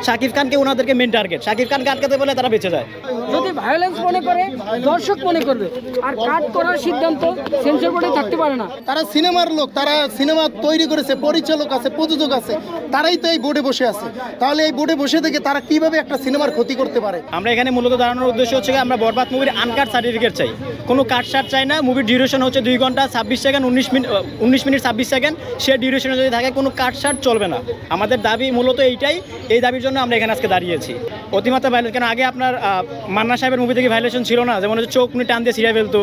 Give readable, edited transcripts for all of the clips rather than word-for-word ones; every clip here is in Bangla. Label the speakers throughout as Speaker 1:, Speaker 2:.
Speaker 1: শাকিব খানকে ওনাদেরকে মেন টার্গেট। শাকিব খানকে আটকাতে বলে তারা বেঁচে যায়।
Speaker 2: যদি ভায়োলেন্স মনে করে দর্শক মনে করবে, আর কাট করার সিদ্ধান্ত সেন্সর বোর্ডে থাকতে পারে না।
Speaker 3: তারা সিনেমার লোক, তারা সিনেমা তৈরি করেছে, পরিচালক আছে, প্রযোজক আছে, তারাই তো এই বোর্ডে বসে আছে। তাহলে এই বোর্ডে বসে থেকে তারা কিভাবে একটা সিনেমার ক্ষতি করতে পারে?
Speaker 1: আমরা এখানে মূলত দাঁড়ানোর উদ্দেশ্য হচ্ছে আমরা বরবাদ মুভির আনকাট সার্টিফিকেট চাই, কোনো কাটসাট চাই না। মুভির ডিউরেশন হচ্ছে 2 ঘন্টা 26 সেকেন্ড 19 মিনিট 26 সেকেন্ড। সে ডিউরেশনে যদি থাকে কোনো কাটসাট চলবে না। আমাদের দাবি মূলত এইটাই। এই দাবির জন্য আমরা এখানে আজকে দাঁড়িয়েছি। অতিমাত্রা ভাইলেন্স কেন? আগে আপনার মান্না সাহেবের মুভি থেকে ভাইলেশন ছিল না? যেমন হচ্ছে চোখ টান দিয়ে ছিঁড়ে ফেলতো।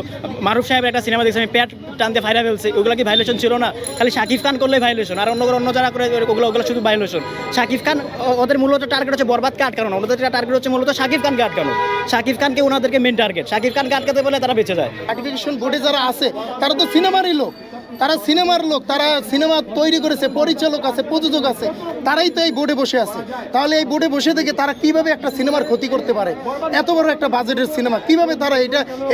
Speaker 1: মারুফ সাহেবের একটা সিনেমা দেখছি আমি, প্যাট টান দিয়ে ফাইরা ফেলছে, ওগুলো কি ভাইলেশন ছিল না? খালি শাকিব খান করলেই ভাইলেশন, আর অন্য যারা করে ওগুলো শুধু ভাইলেশন। শাকিব খান ওদের মূলত টার্গেট হচ্ছে বরবাদকে আটকানো না, ওদের টার্গেট হচ্ছে মূলত শাকিব খানকে আটকানো। শাকিব খানকে ওনাদেরকে মেন টার্গেট। শাকিব খানকে আটকাতে বলে তারা বেঁচে যায়।
Speaker 3: সার্টিফিকেশন বোর্ডে যারা আছে তারা তো সিনেমারই লোক, তারা সিনেমার লোক, তারা সিনেমা তৈরি করেছে, পরিচালক আছে, প্রযোজক আছে, তারাই তো এই বোর্ডে বসে আছে। তাহলে এই বোর্ডে বসে থেকে তারা কিভাবে একটা সিনেমার ক্ষতি করতে পারে? এত বড় একটা বাজেটের সিনেমা কিভাবে তারা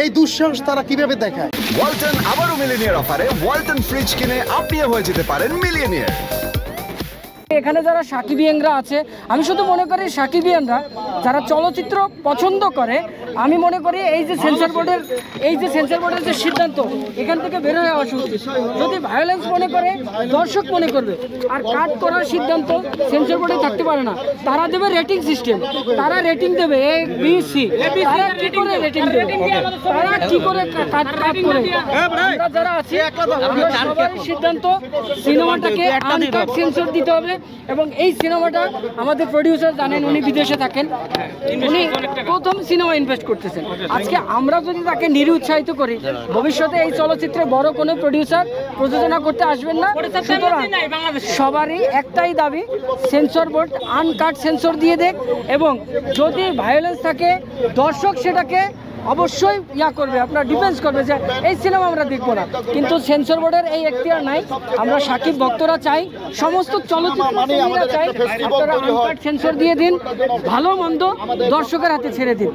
Speaker 3: এই দুঃসাহস তারা কিভাবে দেখায়?
Speaker 4: ওয়ালটন আবারও মিলিয়নিয়ার অফারে ওয়ালটন ফ্রিজ কিনে আপনিও হয়ে যেতে পারেন মিলিয়নিয়ার।
Speaker 2: এখানে যারা সাকিবিয়ানরা আছে, আমি শুধু মনে করি সাকিবিয়ানরা যারা চলচ্চিত্র পছন্দ করে, আমি মনে করি এই যে সেন্সর বোর্ডের যে সিদ্ধান্ত, এখান থেকে বের হয়ে আসা উচিত। যদি ভায়োলেন্স মনে করে দর্শক মনে করবে, আর কাট করার সিদ্ধান্ত সেন্সর বোর্ডে থাকতে পারে না। তারা দেবে রেটিং সিস্টেম, তারা রেটিং দেবে A B C, তারা কি করে রেটিং দেবে, তারা কি করে কাট করে। আমরা যারা আছি সবার সিদ্ধান্ত সিনেমাটাকে আনকাট সেন্সর দিতে হবে। এবং এই সিনেমাটা আমাদের প্রডিউসার জানেন, উনি বিদেশে থাকেন, উনি প্রথম সিনেমা ইনভেস্ট করতেছেন। আজকে আমরা যদি তাকে নিরুৎসাহিত করি, ভবিষ্যতে এই চলচ্চিত্রে বড় কোনো প্রডিউসার প্রযোজনা করতে আসবেন না। সুতরাং সবারই একটাই দাবি, সেন্সর বোর্ড আনকাট সেন্সর দিয়ে দেখ, এবং যদি ভায়োলেন্স থাকে দর্শক সেটাকে অবশ্যই করবে, আপনার ডিফেন্স করবে যে এই সিনেমা আমরা দেখবো না। কিন্তু সেন্সর বোর্ডের এই এখতিয়ার নাই। আমরা সাকিব ভক্তরা চাই, সমস্ত চলচ্চিত্র চাই, আপনারা আনকাট সেন্সর দিয়ে দিন, ভালো মন্দ দর্শকের হাতে ছেড়ে দিন।